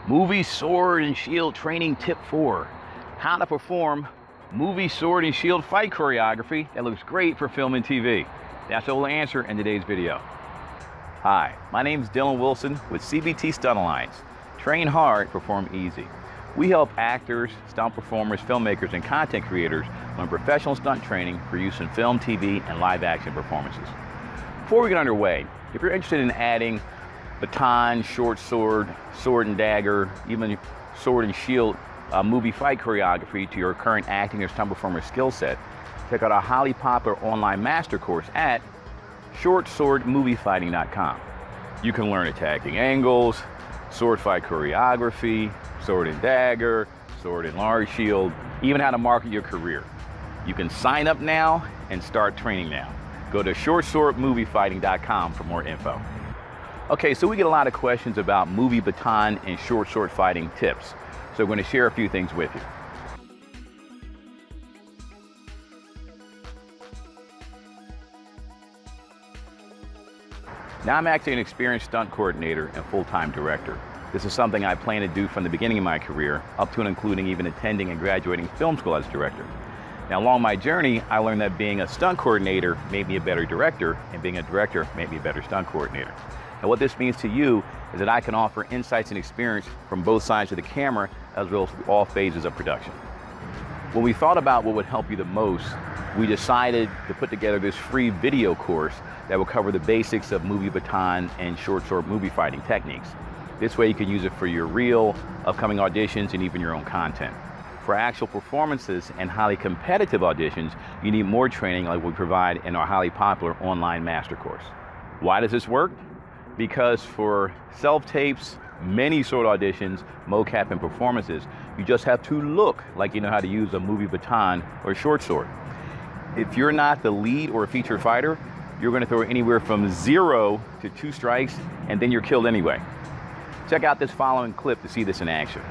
Movie sword and shield training tip 4. How to perform movie sword and shield fight choreography that looks great for film and TV. That's what we'll answer in today's video. Hi, my name is Dylan Wilson with CBT Stunt Alliance. Train hard, perform easy. We help actors, stunt performers, filmmakers, and content creators learn professional stunt training for use in film, TV, and live action performances. Before we get underway, if you're interested in adding baton, short sword, sword and dagger, even sword and shield movie fight choreography to your current acting or stunt performer skill set, check out our highly popular online master course at shortswordmoviefighting.com. You can learn attacking angles, sword fight choreography, sword and dagger, sword and large shield, even how to market your career. You can sign up now and start training now. Go to shortswordmoviefighting.com for more info. Okay, so we get a lot of questions about movie baton and short sword fighting tips. So we're going to share a few things with you. Now I'm actually an experienced stunt coordinator and full-time director. This is something I plan to do from the beginning of my career, up to and including even attending and graduating film school as director. Now along my journey, I learned that being a stunt coordinator made me a better director, and being a director made me a better stunt coordinator. And what this means to you is that I can offer insights and experience from both sides of the camera, as well as all phases of production. When we thought about what would help you the most, we decided to put together this free video course that will cover the basics of movie baton and short sword movie fighting techniques. This way you can use it for your real, upcoming auditions, and even your own content. For actual performances and highly competitive auditions, you need more training like we provide in our highly popular online master course. Why does this work? Because for self-tapes, many sword auditions, mocap, and performances, you just have to look like you know how to use a movie baton or short sword. If you're not the lead or a featured fighter, you're going to throw anywhere from 0 to 2 strikes, and then you're killed anyway. Check out this following clip to see this in action.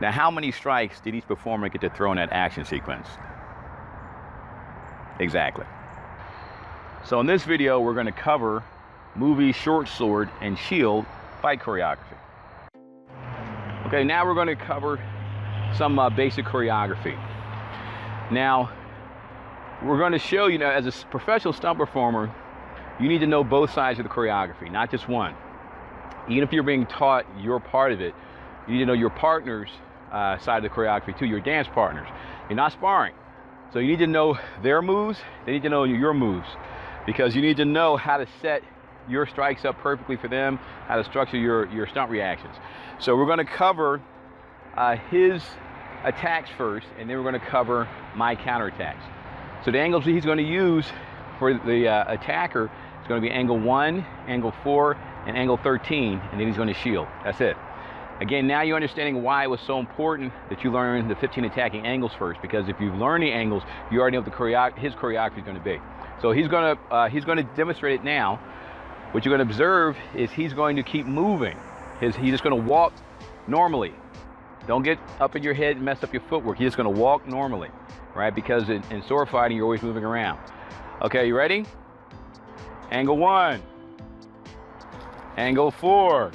Now, how many strikes did each performer get to throw in that action sequence? Exactly. So in this video, we're going to cover movie short sword and shield fight choreography. Okay, now we're going to cover some basic choreography. Now, we're going to show you, as a professional stunt performer, you need to know both sides of the choreography, not just one. Even if you're being taught your part of it, you need to know your partner's side of the choreography too, your dance partners. You're not sparring. So you need to know their moves, they need to know your moves, because you need to know how to set your strikes up perfectly for them, how to structure your stunt reactions. So we're going to cover his attacks first, and then we're going to cover my counterattacks. So the angles he's going to use for the attacker is going to be angle 1, angle 4, and angle 13, and then he's going to shield. That's it. Again, now you're understanding why it was so important that you learn the 15 attacking angles first, because if you learn the angles, you already know what his choreography is going to be. So he's going to demonstrate it now. What you're going to observe is he's going to keep moving. He's just going to walk normally. Don't get up in your head and mess up your footwork. He's just going to walk normally, right? Because in sword fighting, you're always moving around. Okay, you ready? Angle 1, angle 4,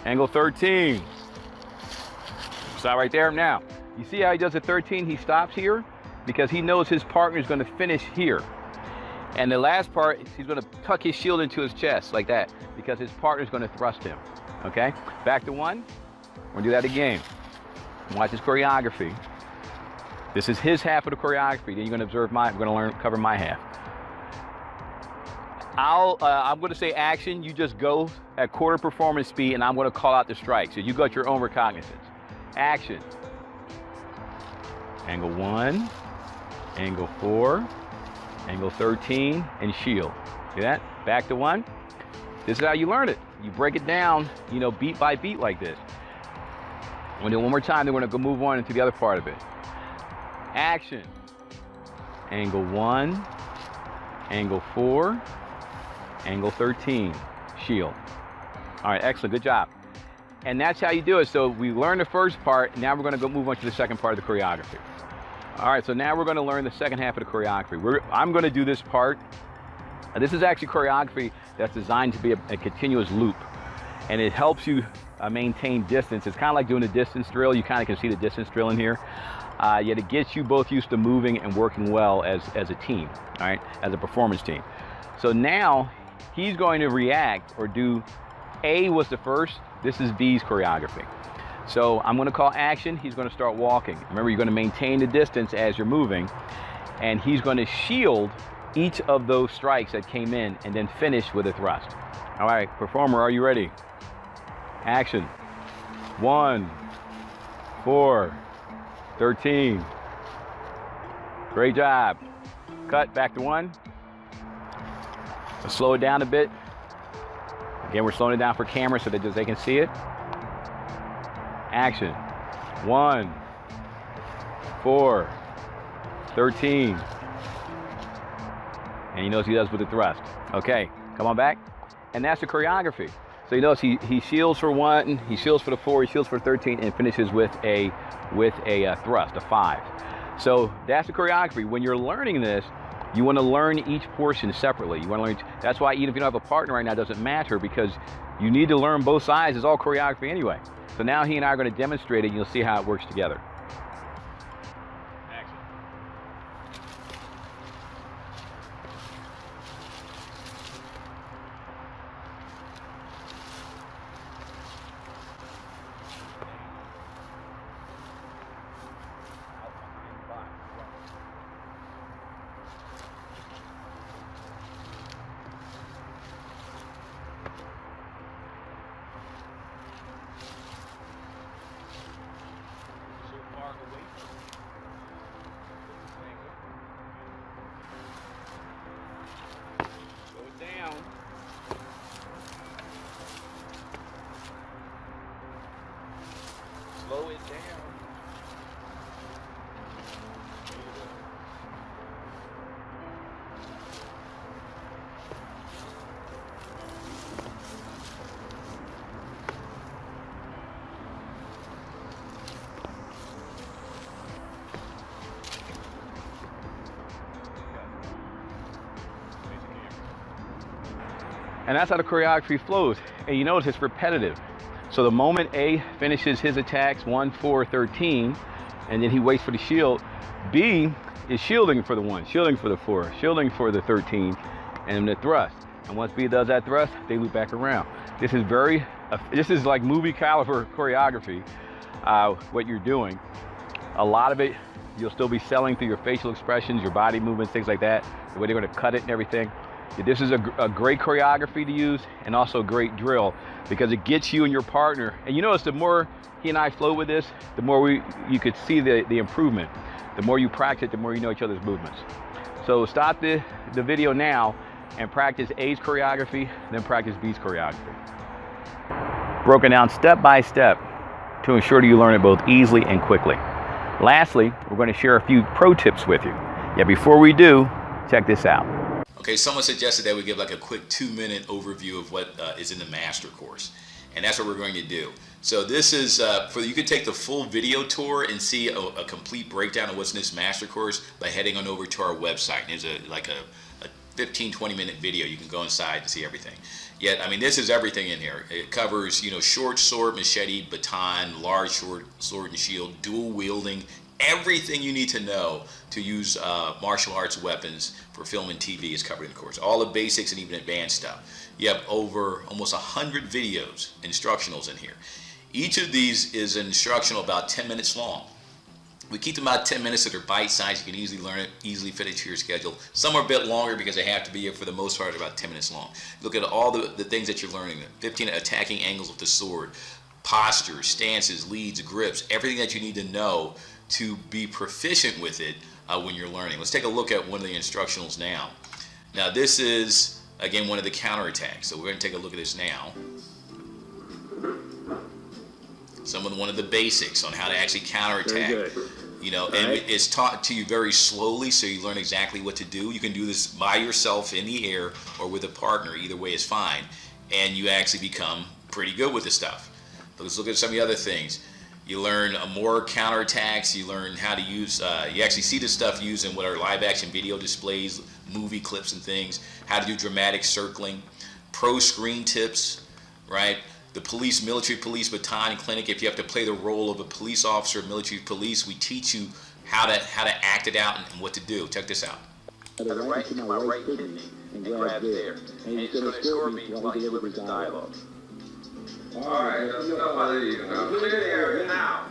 angle 13. Stop right there. Now, you see how he does the 13? He stops here because he knows his partner is going to finish here. And the last part, he's going to tuck his shield into his chest like that because his partner is going to thrust him. Okay? Back to 1. We're going to do that again. Watch his choreography. This is his half of the choreography. Then you're going to observe mine. We're going to cover my half. I'm going to say action. You just go at quarter performance speed, and I'm going to call out the strike. So you got your own recognizance. Action. Angle 1, angle 4, angle 13, and shield. See that? Back to 1. This is how you learn it. You break it down, you know, beat by beat like this. We'll do it one more time, then we're gonna go move on into the other part of it. Action. Angle 1, angle 4, angle 13, shield. All right, excellent, good job. And that's how you do it. So we learned the first part, now we're gonna go move on to the second part of the choreography. All right, so now we're gonna learn the second half of the choreography. I'm gonna do this part. This is actually choreography that's designed to be a continuous loop. And it helps you maintain distance. It's kind of like doing a distance drill. You kind of can see the distance drill in here. Yet it gets you both used to moving and working well as a team, all right, as a performance team. So now he's going to react or do, A was the first, this is B's choreography. So I'm gonna call action, he's gonna start walking. Remember, you're gonna maintain the distance as you're moving, and he's gonna shield each of those strikes that came in and then finish with a thrust. All right, performer, are you ready? Action. 1, 4, 13. Great job. Cut, back to 1. Let's slow it down a bit. Again, we're slowing it down for camera so that they can see it. Action. 1, 4, 13. And you notice he does with the thrust. Okay, come on back. And that's the choreography. So you notice he shields for 1, he shields for the 4, he shields for 13, and finishes with a thrust, a 5. So that's the choreography. When you're learning this, you want to learn each portion separately. You want to learn. That's why even if you don't have a partner right now, it doesn't matter, because you need to learn both sides. It's all choreography anyway. So now he and I are going to demonstrate it, and you'll see how it works together. Slow it down. And that's how the choreography flows. And you notice it's repetitive. So the moment A finishes his attacks, 1, 4, 13, and then he waits for the shield, B is shielding for the 1, shielding for the 4, shielding for the 13, and the thrust. And once B does that thrust, they loop back around. This is like movie caliber choreography, what you're doing. A lot of it, you'll still be selling through your facial expressions, your body movements, things like that, the way they're gonna cut it and everything. This is a great choreography to use, and also a great drill, because it gets you and your partner. And you notice the more he and I flow with this, the more you could see the improvement. The more you practice, the more you know each other's movements. So stop the video now and practice A's choreography, then practice B's choreography. Broken down step by step to ensure that you learn it both easily and quickly. Lastly, we're going to share a few pro tips with you. Yeah, before we do, check this out. Okay, someone suggested that we give like a quick 2-minute overview of what is in the master course, and that's what we're going to do. So this is you could take the full video tour and see a complete breakdown of what's in this master course by heading on over to our website. There's a 15-20 minute video. You can go inside to see everything. Yet, I mean, this is everything in here. It covers, you know, short sword, machete, baton, large short sword and shield, dual wielding, everything you need to know to use martial arts weapons for film and TV is covered in the course. All the basics and even advanced stuff. You have over almost 100 videos, instructionals in here. Each of these is an instructional about 10 minutes long. We keep them about 10 minutes so they're bite-sized. You can easily learn it, easily fit it to your schedule. Some are a bit longer because they have to be, for the most part, about 10 minutes long. Look at all the things that you're learning. 15 attacking angles with the sword, postures, stances, leads, grips, everything that you need to know to be proficient with it when you're learning. Let's take a look at one of the instructionals now. Now this is again, one of the counterattacks. So we're going to take a look at this now. One of the basics on how to actually counterattack. You know, and it's taught to you very slowly, so you learn exactly what to do. You can do this by yourself in the air or with a partner. Either way is fine. And you actually become pretty good with this stuff. But let's look at some of the other things. You learn more counterattacks. You learn how to use, you actually see this stuff used in what are live action video displays, movie clips and things, how to do dramatic circling, pro screen tips, right? The military police Baton clinic, if you have to play the role of a police officer, military police, we teach you how to act it out and what to do. Check this out. Right into my right kidney and grab there. And he's going to escort me while he delivers the dialogue. Alright, that's enough out of you. Now clear the area now.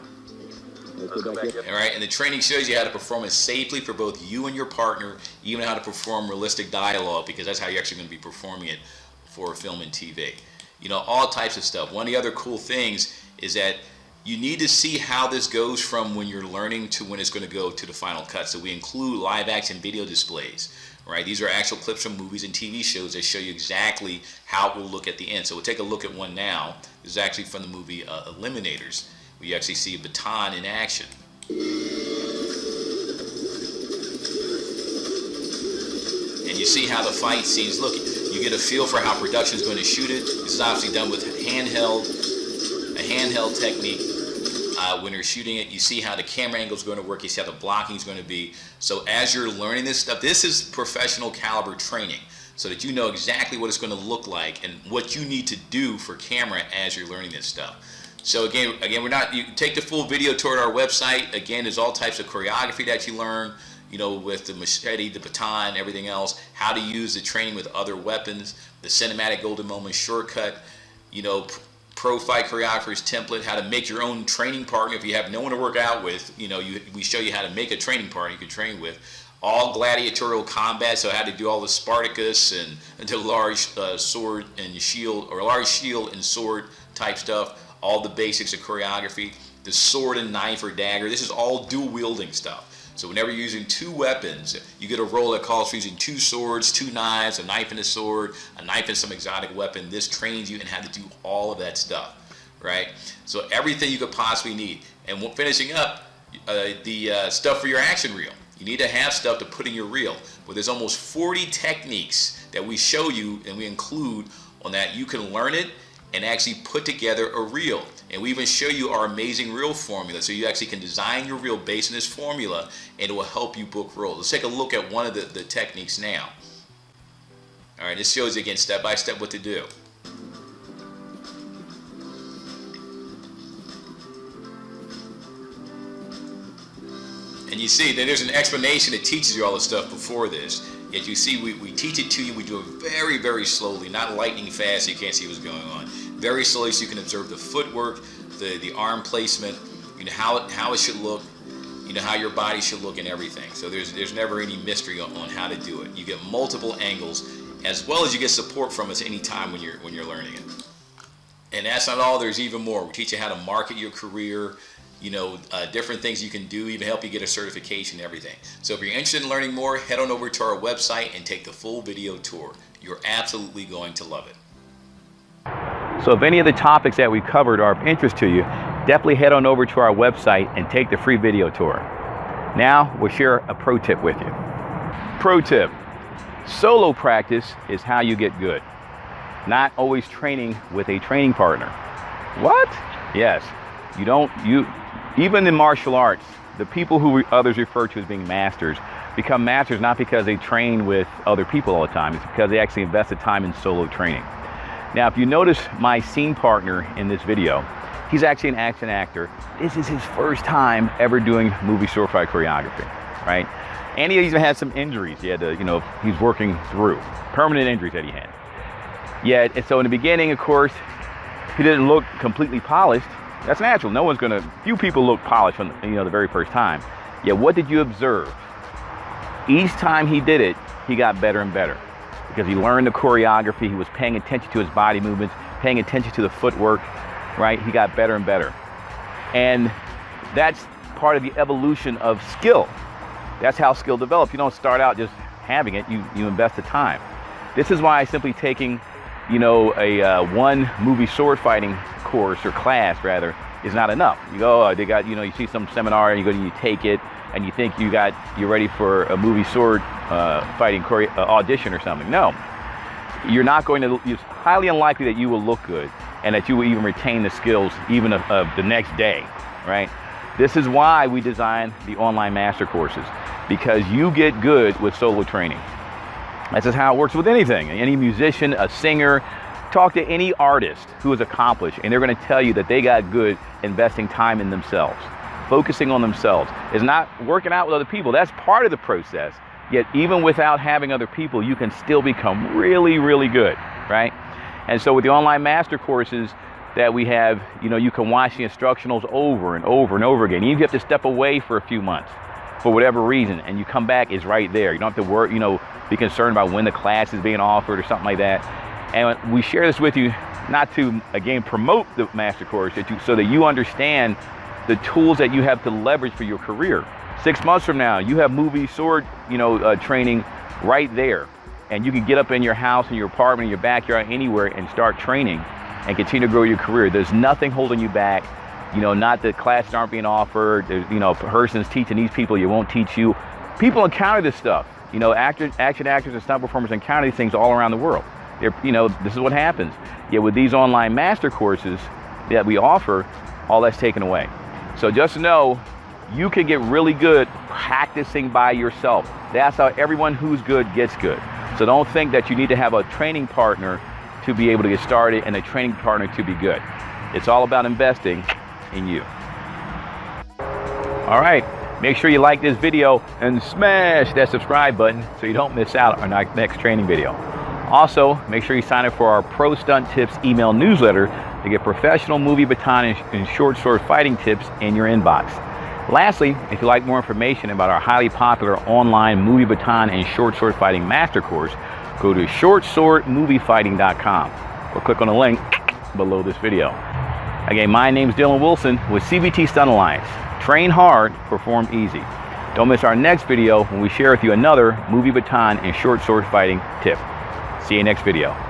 Let's go back up. All right, and the training shows you how to perform it safely for both you and your partner, even how to perform realistic dialogue, because that's how you're actually going to be performing it for film and TV. You know, all types of stuff. One of the other cool things is that you need to see how this goes from when you're learning to when it's going to go to the final cut. So we include live action video displays, right? These are actual clips from movies and TV shows that show you exactly how it will look at the end. So we'll take a look at one now. This is actually from the movie Eliminators. We actually see Baton in action. And you see how the fight scenes look. You get a feel for how production is going to shoot it. This is obviously done with a handheld technique. When you're shooting it, you see how the camera angle is going to work. You see how the blocking is going to be. So as you're learning this stuff, this is professional caliber training, so that you know exactly what it's going to look like and what you need to do for camera as you're learning this stuff. So again, you can take the full video tour at our website. Again, there's all types of choreography that you learn, you know, with the machete, the baton, everything else, how to use the training with other weapons, the cinematic golden moment shortcut, you know, pro fight choreographer's template, how to make your own training partner. If you have no one to work out with, you know, we show you how to make a training partner you can train with. All gladiatorial combat, so how to do all the Spartacus and the large sword and shield, or large shield and sword type stuff, all the basics of choreography, the sword and knife or dagger. This is all dual wielding stuff. So whenever you're using two weapons, you get a role that calls for using two swords, two knives, a knife and a sword, a knife and some exotic weapon. This trains you in how to do all of that stuff, right? So everything you could possibly need. And finishing up, the stuff for your action reel. You need to have stuff to put in your reel. But there's almost 40 techniques that we show you and we include on that. You can learn it and actually put together a reel. And we even show you our amazing reel formula, so you actually can design your reel based on this formula, and it will help you book roles. Let's take a look at one of the techniques now. All right, this shows you again step by step what to do. And you see that there's an explanation that teaches you all the stuff before this. Yet you see we teach it to you, we do it very, very slowly, not lightning fast so you can't see what's going on. Very slowly so you can observe the footwork, the arm placement, you know, how it should look, you know, how your body should look and everything. So there's never any mystery on how to do it. You get multiple angles, as well as you get support from us any time when you're learning it. And that's not all, there's even more. We teach you how to market your career, you know, different things you can do, even help you get a certification and everything. So if you're interested in learning more, head on over to our website and take the full video tour. You're absolutely going to love it. So if any of the topics that we covered are of interest to you, definitely head on over to our website and take the free video tour. Now we'll share a pro tip with you. Pro tip: solo practice is how you get good, not always training with a training partner. What? Yes, even in martial arts, the people who others refer to as being masters become masters not because they train with other people all the time. It's because they actually invested time in solo training. Now, if you notice my scene partner in this video, he's actually an action actor. This is his first time ever doing movie sword fight choreography, right? And he even had some injuries. He had to, you know, he's working through permanent injuries that he had. Yet, and so in the beginning, of course, he didn't look completely polished. That's natural. Few people look polished from the very first time. Yet, what did you observe? Each time he did it, he got better and better, because he learned the choreography. He was paying attention to his body movements, paying attention to the footwork, right? He got better and better. And that's part of the evolution of skill. That's how skill develops. You don't start out just having it, you invest the time. This is why simply taking, you know, a one movie sword fighting course or class rather is not enough. You go, oh, they got, you know, you see some seminar and you go and you take it and you think you're ready for a movie sword fighting audition or something. No, you're not going to. It's highly unlikely that you will look good and that you will even retain the skills even of the next day, right? This is why we designed the online master courses, because you get good with solo training. This is how it works with anything. Any musician, a singer, talk to any artist who is accomplished, and they're going to tell you that they got good investing time in themselves, focusing on themselves. It's not working out with other people. That's part of the process. Yet even without having other people, you can still become really, really good, right? And so with the online master courses that we have, you know, you can watch the instructionals over and over and over again. Even if you have to step away for a few months for whatever reason, and you come back, it's right there. You don't have to work, you know, be concerned about when the class is being offered or something like that. And we share this with you not to, again, promote the master course, so that you understand the tools that you have to leverage for your career. 6 months from now, you have movie sword, you know, training right there. And you can get up in your house, in your apartment, in your backyard, anywhere, and start training and continue to grow your career. There's nothing holding you back. You know, not that classes aren't being offered. There's, you know, persons teaching these people, you won't teach you. People encounter this stuff. You know, action actors and stunt performers encounter these things all around the world. You know, this is what happens. Yet with these online master courses that we offer, all that's taken away. So just know, you can get really good practicing by yourself. That's how everyone who's good gets good. So don't think that you need to have a training partner to be able to get started and a training partner to be good. It's all about investing in you. All right, make sure you like this video and smash that subscribe button so you don't miss out on our next training video. Also, make sure you sign up for our Pro Stunt Tips email newsletter to get professional movie, baton, and short sword fighting tips in your inbox. Lastly, if you'd like more information about our highly popular online movie, baton, and short sword fighting master course, go to shortswordmoviefighting.com or click on the link below this video. Again, my name is Dylan Wilson with CBT Stunt Alliance. Train hard, perform easy. Don't miss our next video when we share with you another movie, baton, and short sword fighting tip. See you next video.